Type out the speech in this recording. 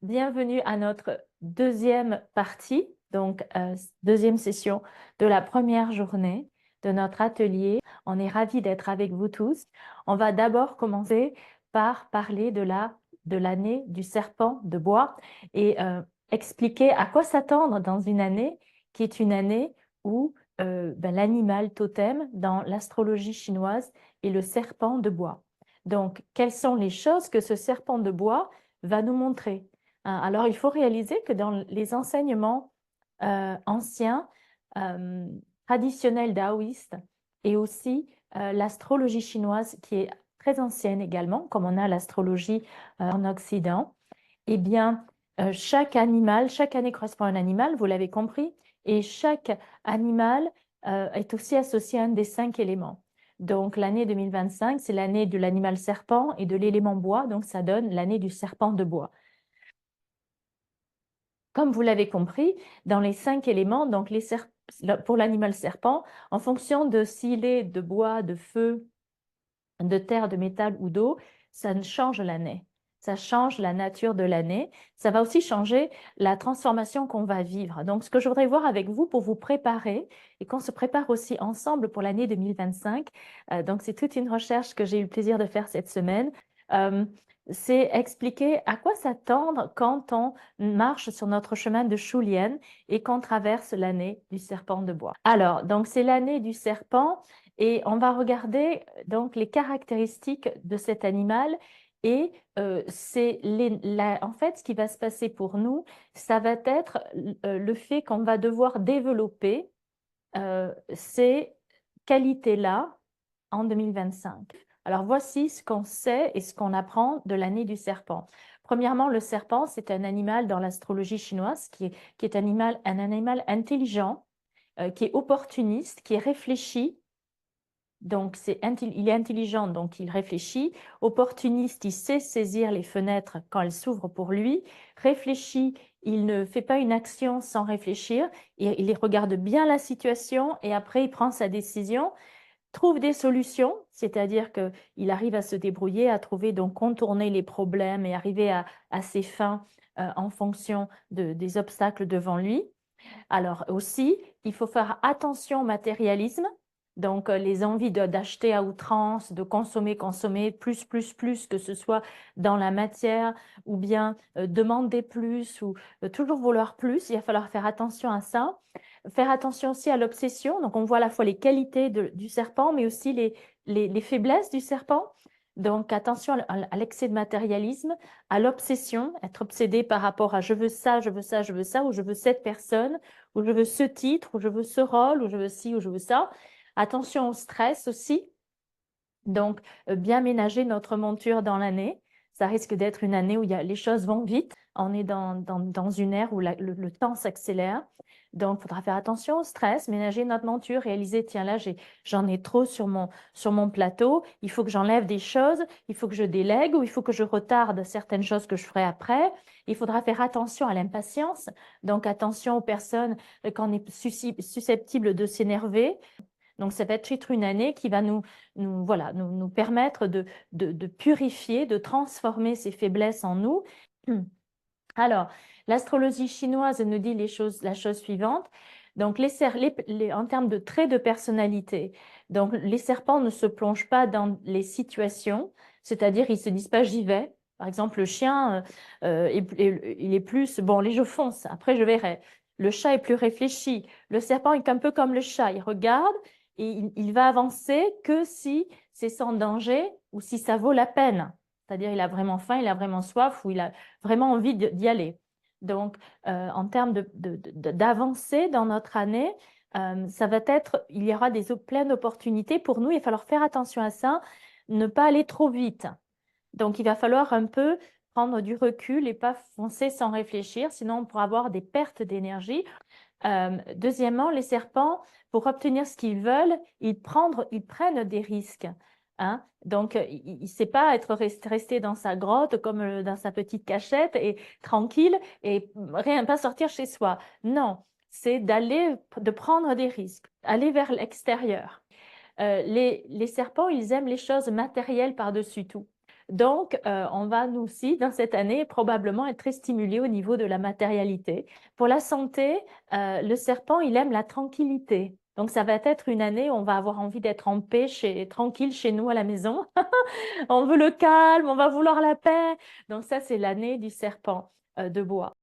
Bienvenue à notre deuxième partie, donc deuxième session de la première journée de notre atelier. On est ravis d'être avec vous tous. On va d'abord commencer par parler de l'année du serpent de bois et expliquer à quoi s'attendre dans une année qui est une année où l'animal totem dans l'astrologie chinoise est le serpent de bois. Donc, quelles sont les choses que ce serpent de bois va nous montrer? Alors, il faut réaliser que dans les enseignements anciens, traditionnels taoïstes, et aussi l'astrologie chinoise, qui est très ancienne également, comme on a l'astrologie en Occident, eh bien, chaque animal, chaque année correspond à un animal, vous l'avez compris, et chaque animal est aussi associé à un des 5 éléments. Donc, l'année 2025, c'est l'année de l'animal serpent et de l'élément bois, donc ça donne l'année du serpent de bois. Comme vous l'avez compris, dans les 5 éléments, donc pour l'animal serpent, en fonction de s'il est de bois, de feu, de terre, de métal ou d'eau, ça change l'année. Ça change la nature de l'année. Ça va aussi changer la transformation qu'on va vivre. Donc, ce que je voudrais voir avec vous pour vous préparer et qu'on se prépare aussi ensemble pour l'année 2025, donc c'est toute une recherche que j'ai eu le plaisir de faire cette semaine, c'est expliquer à quoi s'attendre quand on marche sur notre chemin de Shulien et qu'on traverse l'année du serpent de bois. Alors, donc c'est l'année du serpent et on va regarder donc les caractéristiques de cet animal et en fait ce qui va se passer pour nous, ça va être le fait qu'on va devoir développer ces qualités-là en 2025. Alors voici ce qu'on sait et ce qu'on apprend de l'année du serpent. Premièrement, le serpent, c'est un animal dans l'astrologie chinoise qui est un animal intelligent, qui est opportuniste, qui est réfléchi. Donc, il est intelligent, donc il réfléchit. Opportuniste, il sait saisir les fenêtres quand elles s'ouvrent pour lui. Réfléchit, il ne fait pas une action sans réfléchir. Il regarde bien la situation et après, il prend sa décision. Trouve des solutions, c'est-à-dire qu'il arrive à se débrouiller, à trouver, donc contourner les problèmes et arriver à ses fins en fonction des obstacles devant lui. Alors aussi, il faut faire attention au matérialisme, donc les envies d'acheter à outrance, de consommer, plus, que ce soit dans la matière ou bien demander plus ou toujours vouloir plus, il va falloir faire attention à ça. Faire attention aussi à l'obsession, donc on voit à la fois les qualités du serpent, mais aussi les faiblesses du serpent. Donc attention à l'excès de matérialisme, à l'obsession, être obsédé par rapport à je veux ça, je veux ça, je veux ça, ou je veux cette personne, ou je veux ce titre, ou je veux ce rôle, ou je veux ci, ou je veux ça. Attention au stress aussi. Donc, bien ménager notre monture dans l'année. Ça risque d'être une année où les choses vont vite. On est dans une ère où le temps s'accélère. Donc, il faudra faire attention au stress, ménager notre monture, réaliser, tiens là, j'en ai trop sur mon plateau, il faut que j'enlève des choses, il faut que je délègue ou il faut que je retarde certaines choses que je ferai après. Il faudra faire attention à l'impatience. Donc, attention aux personnes quand on est susceptible de s'énerver. Donc, ça va être une année qui va nous permettre de purifier, de transformer ces faiblesses en nous. Alors, l'astrologie chinoise nous dit la chose suivante. Donc, en termes de traits de personnalité, donc les serpents ne se plongent pas dans les situations, c'est-à-dire ils se disent pas j'y vais. Par exemple, le chien, il est plus bon, allez, je fonce, après je verrai. Le chat est plus réfléchi. Le serpent est un peu comme le chat, il regarde et il va avancer que si c'est sans danger ou si ça vaut la peine. C'est-à-dire, il a vraiment faim, il a vraiment soif ou il a vraiment envie d'y aller. Donc, en termes d'avancer dans notre année, ça va être, il y aura pleines d'opportunités pour nous. Il va falloir faire attention à ça, ne pas aller trop vite. Donc, il va falloir un peu prendre du recul et pas foncer sans réfléchir, sinon on pourra avoir des pertes d'énergie. Deuxièmement, les serpents, pour obtenir ce qu'ils veulent, ils prennent des risques. Hein. Donc, il ne sait pas resté dans sa grotte comme dans sa petite cachette et tranquille et rien, pas sortir chez soi. Non, c'est de prendre des risques, aller vers l'extérieur. Les serpents, ils aiment les choses matérielles par-dessus tout. Donc, on va nous aussi, dans cette année, probablement être très stimulé au niveau de la matérialité. Pour la santé, le serpent, il aime la tranquillité. Donc, ça va être une année où on va avoir envie d'être en paix, tranquille chez nous à la maison. On veut le calme, on va vouloir la paix. Donc, ça, c'est l'année du serpent de bois.